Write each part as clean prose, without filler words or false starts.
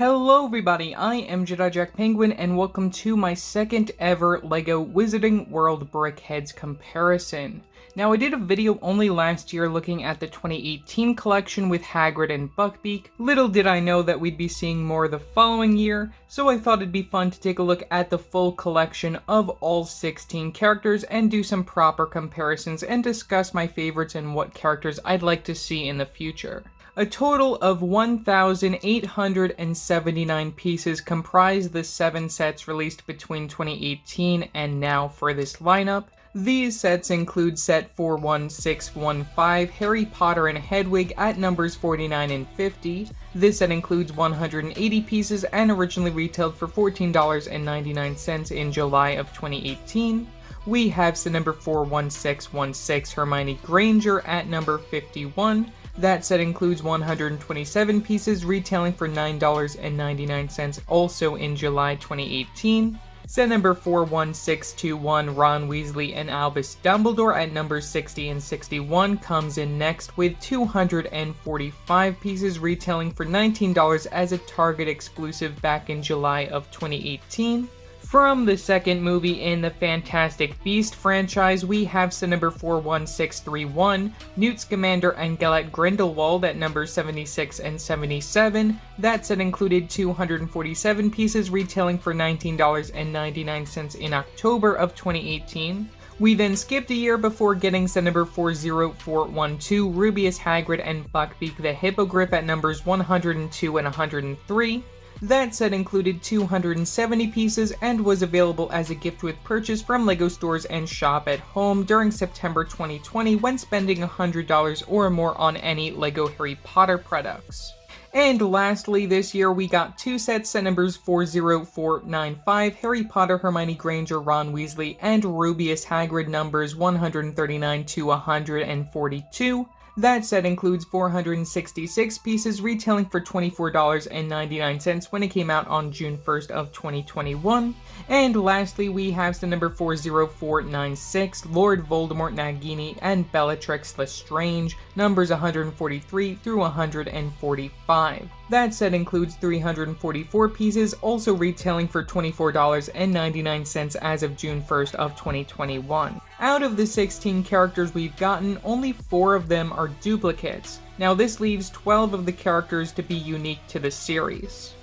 Hello everybody, I am Jedi Jack Penguin and welcome to my second ever LEGO Wizarding World BrickHeadz comparison. Now I did a video only last year looking at the 2018 collection with Hagrid and Buckbeak. Little did I know that we'd be seeing more the following year, so I thought it'd be fun to take a look at the full collection of all 16 characters and do some proper comparisons and discuss my favorites and what characters I'd like to see in the future. A total of 1,879 pieces comprise the 7 sets released between 2018 and now for this lineup. These sets include set 41615, Harry Potter and Hedwig at numbers 49 and 50. This set includes 180 pieces and originally retailed for $14.99 in July of 2018. We have set number 41616, Hermione Granger at number 51. That set includes 127 pieces retailing for $9.99 also in July 2018. Set number 41621, Ron Weasley and Albus Dumbledore at numbers 60 and 61 comes in next with 245 pieces retailing for $19 as a Target exclusive back in July of 2018. From the second movie in the Fantastic Beast franchise, we have set number 41631, Newt Scamander and Gellert Grindelwald at numbers 76 and 77. That set included 247 pieces retailing for $19.99 in October of 2018. We then skipped a year before getting set number 40412, Rubius Hagrid and Buckbeak the Hippogriff at numbers 102 and 103. That set included 270 pieces and was available as a gift with purchase from LEGO stores and shop at home during September 2020 when spending $100 or more on any LEGO Harry Potter products. And lastly, this year we got 2 sets, set numbers 40495, Harry Potter, Hermione Granger, Ron Weasley, and Rubius Hagrid numbers 139 to 142. That set includes 466 pieces retailing for $24.99 when it came out on June 1st of 2021. And lastly, we have set number 40496, Lord Voldemort, Nagini, and Bellatrix Lestrange, numbers 143 through 145. That set includes 344 pieces, also retailing for $24.99 as of June 1st of 2021. Out of the 16 characters we've gotten, only 4 of them are duplicates. Now this leaves 12 of the characters to be unique to the series.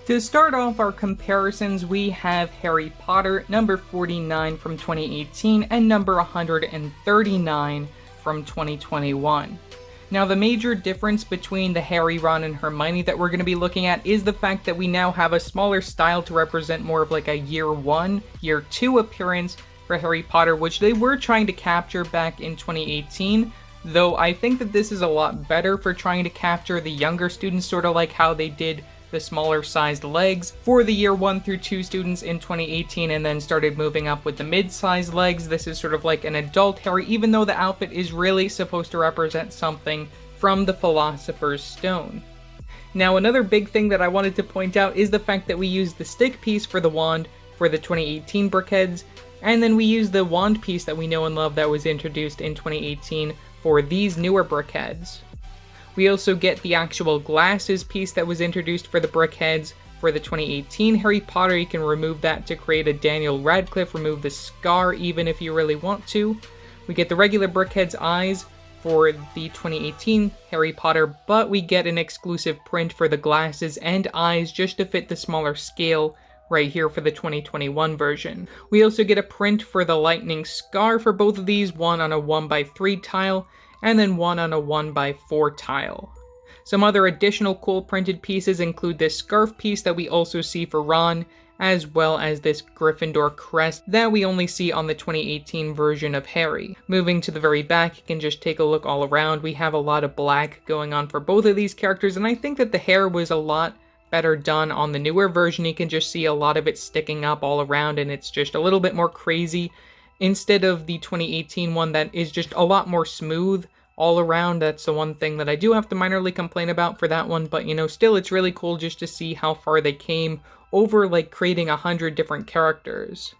To start off our comparisons, we have Harry Potter, number 49 from 2018, and number 139 from 2021. Now the major difference between the Harry, Ron, and Hermione that we're going to be looking at is the fact that we now have a smaller style to represent more of like a year 1, year 2 appearance for Harry Potter, which they were trying to capture back in 2018, though I think that this is a lot better for trying to capture the younger students, sort of like how they did the smaller sized legs for the year 1 through 2 students in 2018 and then started moving up with the mid-sized legs. This is sort of like an adult Harry, even though the outfit is really supposed to represent something from the Philosopher's Stone. Now another big thing that I wanted to point out is the fact that we used the stick piece for the wand for the 2018 BrickHeadz, and then we used the wand piece that we know and love that was introduced in 2018 for these newer BrickHeadz. We also get the actual glasses piece that was introduced for the BrickHeadz for the 2018 Harry Potter. You can remove that to create a Daniel Radcliffe, remove the scar even if you really want to. We get the regular BrickHeadz eyes for the 2018 Harry Potter, but we get an exclusive print for the glasses and eyes just to fit the smaller scale right here for the 2021 version. We also get a print for the lightning scar for both of these, one on a 1x3 tile, and then one on a 1x4 tile. Some other additional cool printed pieces include this scarf piece that we also see for Ron, as well as this Gryffindor crest that we only see on the 2018 version of Harry. Moving to the very back, you can just take a look all around. We have a lot of black going on for both of these characters, and I think that the hair was a lot better done on the newer version. You can just see a lot of it sticking up all around, and it's just a little bit more crazy instead of the 2018 one that is just a lot more smooth all around. That's the one thing that I do have to minorly complain about for that one, but still it's really cool just to see how far they came over like creating 100 different characters.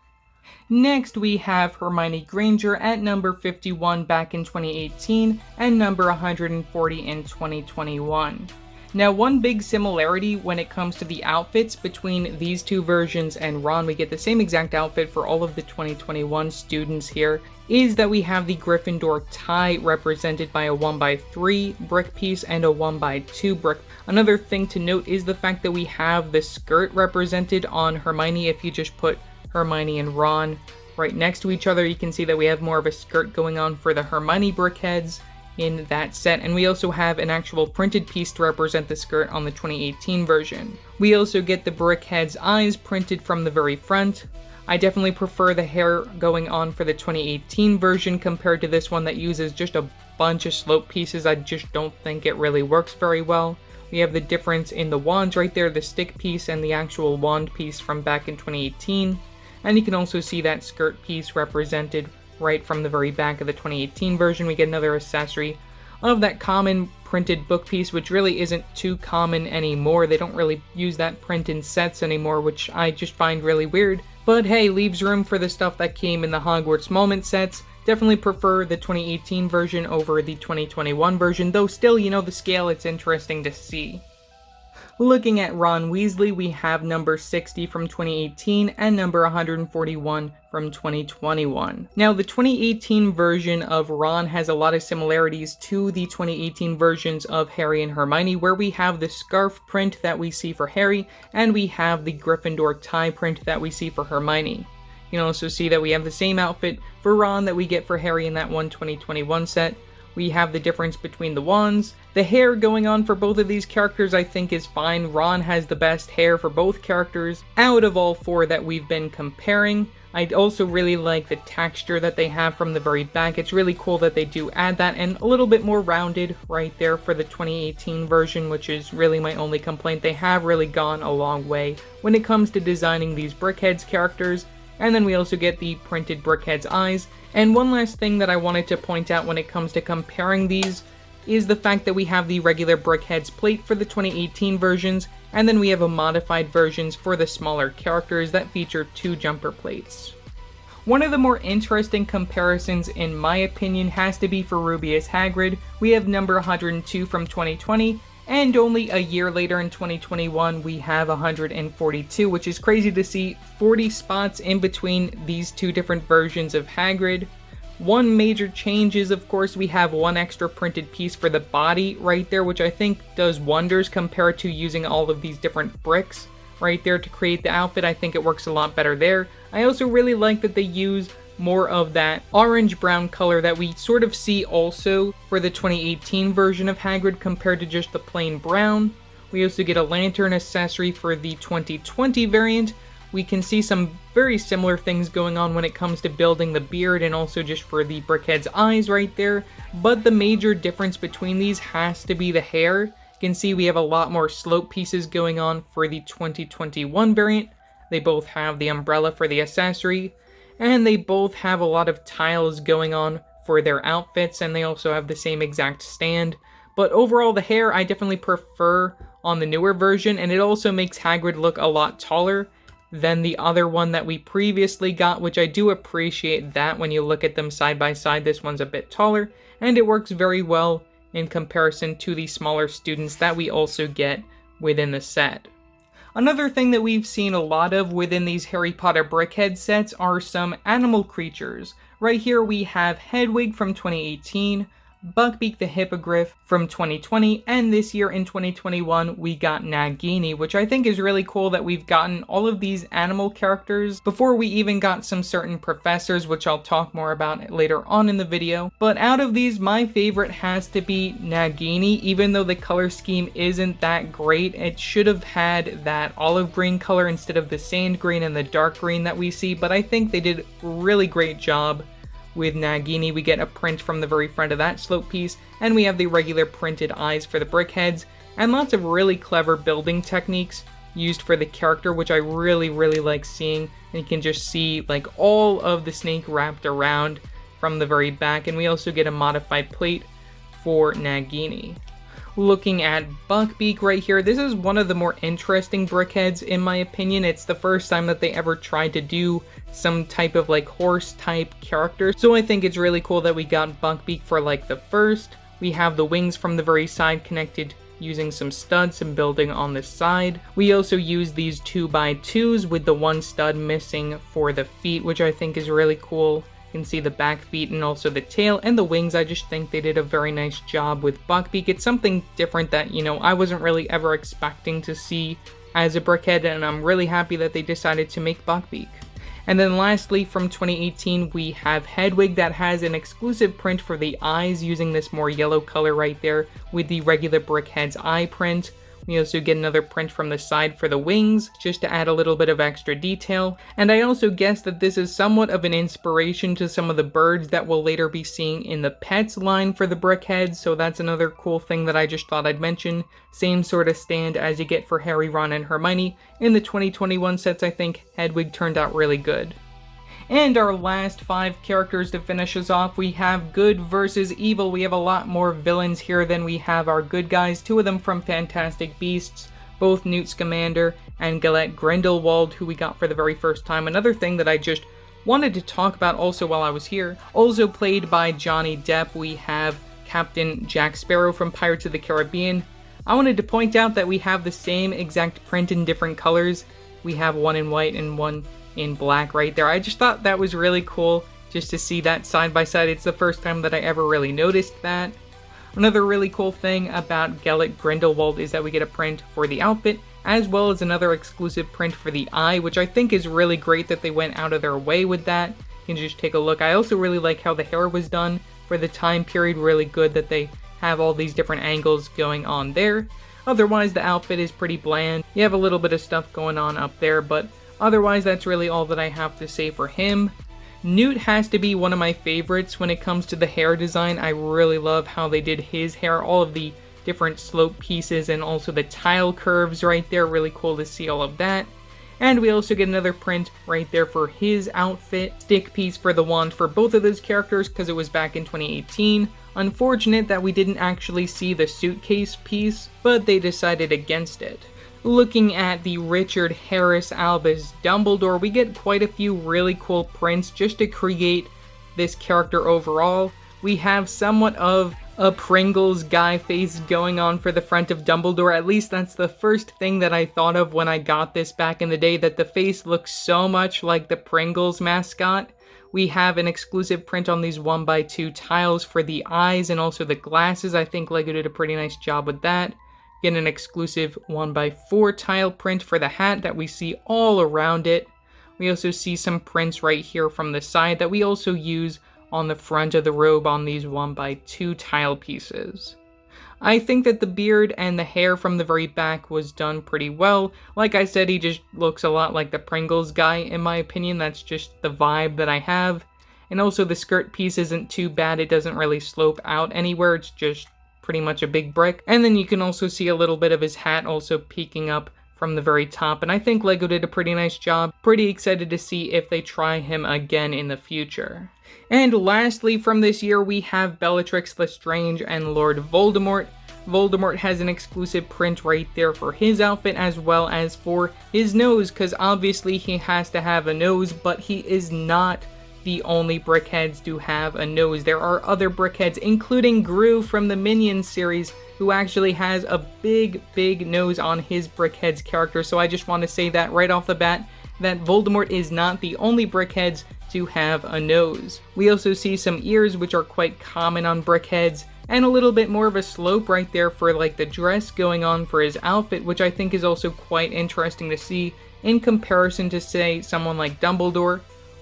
Next we have Hermione Granger at number 51 back in 2018 and number 140 in 2021. Now, one big similarity when it comes to the outfits between these two versions and Ron, we get the same exact outfit for all of the 2021 students here, is that we have the Gryffindor tie represented by a 1x3 brick piece and a 1x2 brick. Another thing to note is the fact that we have the skirt represented on Hermione. If you just put Hermione and Ron right next to each other, you can see that we have more of a skirt going on for the Hermione BrickHeadz in that set, and we also have an actual printed piece to represent the skirt on the 2018 version. We also get the BrickHeadz eyes printed from the very front. I definitely prefer the hair going on for the 2018 version compared to this one that uses just a bunch of slope pieces. I just don't think it really works very well. We have the difference in the wands right there, the stick piece and the actual wand piece from back in 2018. And you can also see that skirt piece represented right from the very back of the 2018 version. We get another accessory of that common printed book piece, which really isn't too common anymore. They don't really use that print in sets anymore, which I just find really weird. But hey, leaves room for the stuff that came in the Hogwarts Moment sets. Definitely prefer the 2018 version over the 2021 version, though still, you know, the scale, it's interesting to see. Looking at Ron Weasley, we have number 60 from 2018 and number 141 from 2021. Now, the 2018 version of Ron has a lot of similarities to the 2018 versions of Harry and Hermione, where we have the scarf print that we see for Harry, and we have the Gryffindor tie print that we see for Hermione. You can also see that we have the same outfit for Ron that we get for Harry in that one 2021 set. We have the difference between the wands. The hair going on for both of these characters I think is fine. Ron has the best hair for both characters out of all four that we've been comparing. I also really like the texture that they have from the very back. It's really cool that they do add that, and a little bit more rounded right there for the 2018 version, which is really my only complaint. They have really gone a long way when it comes to designing these BrickHeadz characters. And then we also get the printed BrickHeadz eyes. And one last thing that I wanted to point out when it comes to comparing these is the fact that we have the regular BrickHeadz plate for the 2018 versions, and then we have a modified versions for the smaller characters that feature 2 jumper plates. One of the more interesting comparisons in my opinion has to be for Rubius Hagrid. We have number 102 from 2020, and only a year later in 2021 we have 142, which is crazy to see 40 spots in between these two different versions of Hagrid. One major change is, of course, we have one extra printed piece for the body right there, which I think does wonders compared to using all of these different bricks right there to create the outfit. I think it works a lot better there. I also really like that they use more of that orange-brown color that we sort of see also for the 2018 version of Hagrid compared to just the plain brown. We also get a lantern accessory for the 2020 variant. We can see some very similar things going on when it comes to building the beard and also just for the BrickHeadz eyes right there. But the major difference between these has to be the hair. You can see we have a lot more slope pieces going on for the 2021 variant. They both have the umbrella for the accessory, and they both have a lot of tiles going on for their outfits, and they also have the same exact stand. But overall, the hair I definitely prefer on the newer version, and it also makes Hagrid look a lot taller than the other one that we previously got, which I do appreciate that when you look at them side by side. This one's a bit taller, and it works very well in comparison to the smaller students that we also get within the set. Another thing that we've seen a lot of within these Harry Potter BrickHeadz sets are some animal creatures. Right here we have Hedwig from 2018, Buckbeak the Hippogriff from 2020, and this year in 2021 we got Nagini, which I think is really cool that we've gotten all of these animal characters before we even got some certain professors, which I'll talk more about later on in the video. But out of these, my favorite has to be Nagini. Even though the color scheme isn't that great, it should have had that olive green color instead of the sand green and the dark green that we see, but I think they did a really great job with Nagini. We get a print from the very front of that slope piece, and we have the regular printed eyes for the BrickHeadz, and lots of really clever building techniques used for the character, which I really like seeing. And you can just see like all of the snake wrapped around from the very back, and we also get a modified plate for Nagini. Looking at Buckbeak right here, this is one of the more interesting BrickHeadz in my opinion. It's the first time that they ever tried to do some type of like horse type character, so I think it's really cool that we got Buckbeak for like the first. We have the wings from the very side connected using some studs, some building on the side. We also use these 2x2s with the one stud missing for the feet, which I think is really cool. You can see the back feet and also the tail and the wings. I just think they did a very nice job with Buckbeak. It's something different that, I wasn't really ever expecting to see as a BrickHead, and I'm really happy that they decided to make Buckbeak. And then lastly, from 2018, we have Hedwig that has an exclusive print for the eyes using this more yellow color right there with the regular BrickHeadz eye print. We also get another print from the side for the wings, just to add a little bit of extra detail. And I also guess that this is somewhat of an inspiration to some of the birds that we'll later be seeing in the pets line for the BrickHeadz, so that's another cool thing that I just thought I'd mention. Same sort of stand as you get for Harry, Ron, and Hermione. In the 2021 sets, I think Hedwig turned out really good. And our last 5 characters to finish us off, we have good versus evil. We have a lot more villains here than we have our good guys, 2 of them from Fantastic Beasts, both Newt Scamander and Galette Grindelwald, who we got for the very first time. Another thing that I just wanted to talk about also while I was here, also played by Johnny Depp, we have Captain Jack Sparrow from Pirates of the Caribbean. I wanted to point out that we have the same exact print in different colors. We have one in white and one in black right there. I just thought that was really cool just to see that side by side. It's the first time that I ever really noticed that. Another really cool thing about Galette Grindelwald is that we get a print for the outfit, as well as another exclusive print for the eye, which I think is really great that they went out of their way with that. You can just take a look. I also really like how the hair was done for the time period. Really good that they have all these different angles going on there. Otherwise, the outfit is pretty bland. You have a little bit of stuff going on up there, but otherwise, that's really all that I have to say for him. Newt has to be one of my favorites when it comes to the hair design. I really love how they did his hair, all of the different slope pieces and also the tile curves right there. Really cool to see all of that. And we also get another print right there for his outfit. Stick piece for the wand for both of those characters because it was back in 2018. Unfortunate that we didn't actually see the suitcase piece, but they decided against it. Looking at the Richard Harris Albus Dumbledore, we get quite a few really cool prints just to create this character overall. We have somewhat of a Pringles guy face going on for the front of Dumbledore. At least that's the first thing that I thought of when I got this back in the day, that the face looks so much like the Pringles mascot. We have an exclusive print on these 1x2 tiles for the eyes and also the glasses. I think LEGO did a pretty nice job with that. Get an exclusive 1x4 tile print for the hat that we see all around it. We also see some prints right here from the side that we also use on the front of the robe on these 1x2 tile pieces. I think that the beard and the hair from the very back was done pretty well. Like I said, he just looks a lot like the Pringles guy in my opinion. That's just the vibe that I have. And also the skirt piece isn't too bad. It doesn't really slope out anywhere. It's just pretty much a big brick. And then you can also see a little bit of his hat also peeking up from the very top, and I think LEGO did a pretty nice job. Pretty excited to see if they try him again in the future. And lastly from this year, we have Bellatrix Lestrange and Lord Voldemort. Voldemort has an exclusive print right there for his outfit as well as for his nose, because obviously he has to have a nose, but he is not the only BrickHeadz to have a nose. There are other BrickHeadz, including Gru from the Minions series, who actually has a big nose on his BrickHeadz character. So I just want to say that right off the bat, that Voldemort is not the only BrickHeadz to have a nose. We also see some ears, which are quite common on BrickHeadz, and a little bit more of a slope right there for like the dress going on for his outfit, which I think is also quite interesting to see in comparison to, say, someone like Dumbledore,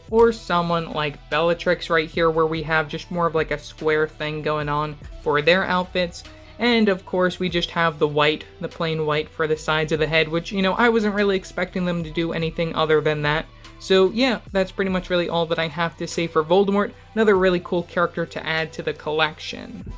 or someone like Bellatrix right here, where we have just more of like a square thing going on for their outfits. And of course we just have the white, the plain white for the sides of the head, which, I wasn't really expecting them to do anything other than that. So yeah, that's pretty much really all that I have to say for Voldemort. Another really cool character to add to the collection.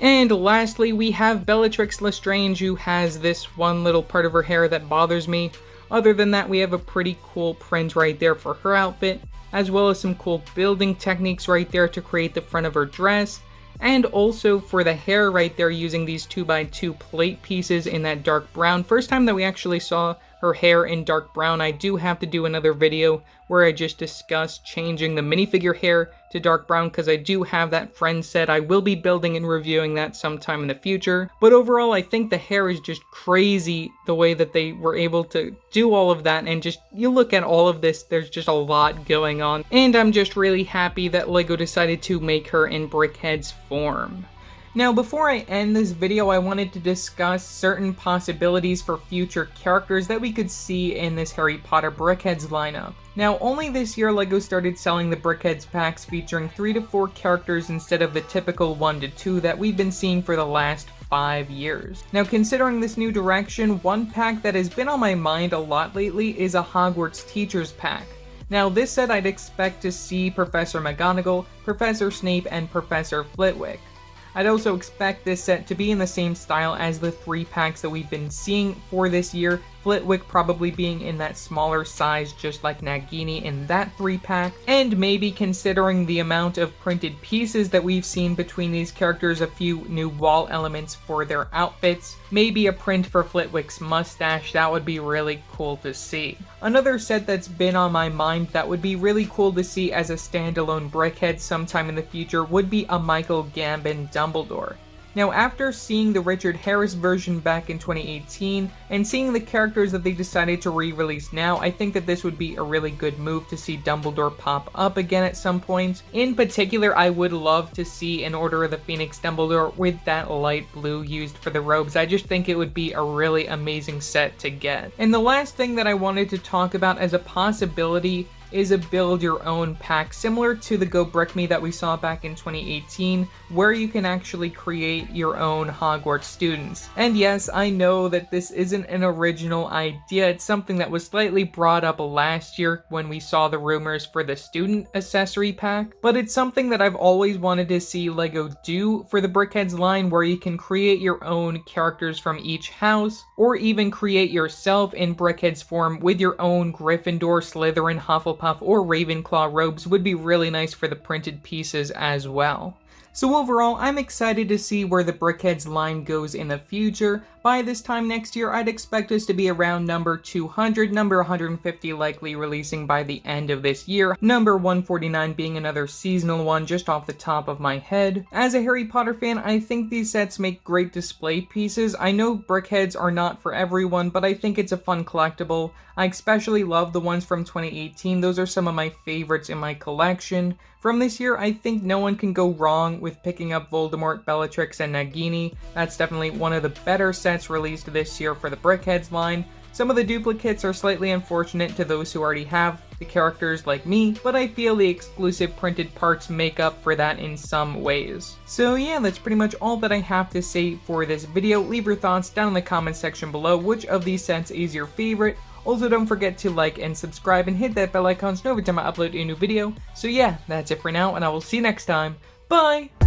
And lastly, we have Bellatrix Lestrange, who has this one little part of her hair that bothers me. Other than that, we have a pretty cool print right there for her outfit, as well as some cool building techniques right there to create the front of her dress, and also for the hair right there using these 2x2 plate pieces in that dark brown. First time that we actually saw her hair in dark brown. I do have to do another video where I just discuss changing the minifigure hair to dark brown because I do have that friend set. I will be building and reviewing that sometime in the future. But overall, I think the hair is just crazy the way that they were able to do all of that, and just, you look at all of this, there's just a lot going on. And I'm just really happy that LEGO decided to make her in BrickHeadz form. Now, before I end this video, I wanted to discuss certain possibilities for future characters that we could see in this Harry Potter BrickHeadz lineup. Now, only this year LEGO started selling the BrickHeadz packs featuring 3 to 4 characters instead of the typical 1 to 2 that we've been seeing for the last 5 years. Now, considering this new direction, one pack that has been on my mind a lot lately is a Hogwarts Teachers pack. Now, this set I'd expect to see Professor McGonagall, Professor Snape, and Professor Flitwick. I'd also expect this set to be in the same style as the 3 packs that we've been seeing for this year, Flitwick probably being in that smaller size just like Nagini in that 3 pack, and maybe considering the amount of printed pieces that we've seen between these characters, a few new wall elements for their outfits, maybe a print for Flitwick's mustache. That would be really cool to see. Another set that's been on my mind that would be really cool to see as a standalone BrickHeadz sometime in the future would be a Michael Gambon Dumbledore. Now, after seeing the Richard Harris version back in 2018, and seeing the characters that they decided to re-release now, I think that this would be a really good move to see Dumbledore pop up again at some point. In particular, I would love to see an Order of the Phoenix Dumbledore with that light blue used for the robes. I just think it would be a really amazing set to get. And the last thing that I wanted to talk about as a possibility is a build your own pack similar to the Go Brick Me that we saw back in 2018, where you can actually create your own Hogwarts students. And yes, I know that this isn't an original idea, it's something that was slightly brought up last year when we saw the rumors for the student accessory pack, but it's something that I've always wanted to see LEGO do for the BrickHeadz line, where you can create your own characters from each house, or even create yourself in BrickHeadz form with your own Gryffindor, Slytherin, Hufflepuff, or Ravenclaw robes. Would be really nice for the printed pieces as well. So overall, I'm excited to see where the BrickHeadz line goes in the future. By this time next year, I'd expect us to be around number 200, number 150 likely releasing by the end of this year, number 149 being another seasonal one just off the top of my head. As a Harry Potter fan, I think these sets make great display pieces. I know BrickHeadz are not for everyone, but I think it's a fun collectible. I especially love the ones from 2018, those are some of my favorites in my collection. From this year, I think no one can go wrong with picking up Voldemort, Bellatrix, and Nagini. That's definitely one of the better sets released this year for the BrickHeadz line. Some of the duplicates are slightly unfortunate to those who already have the characters like me, but I feel the exclusive printed parts make up for that in some ways. So yeah, that's pretty much all that I have to say for this video. Leave your thoughts down in the comment section below. Which of these sets is your favorite? Also, don't forget to like and subscribe and hit that bell icon so every time I upload a new video. So yeah, that's it for now, and I will see you next time. Bye!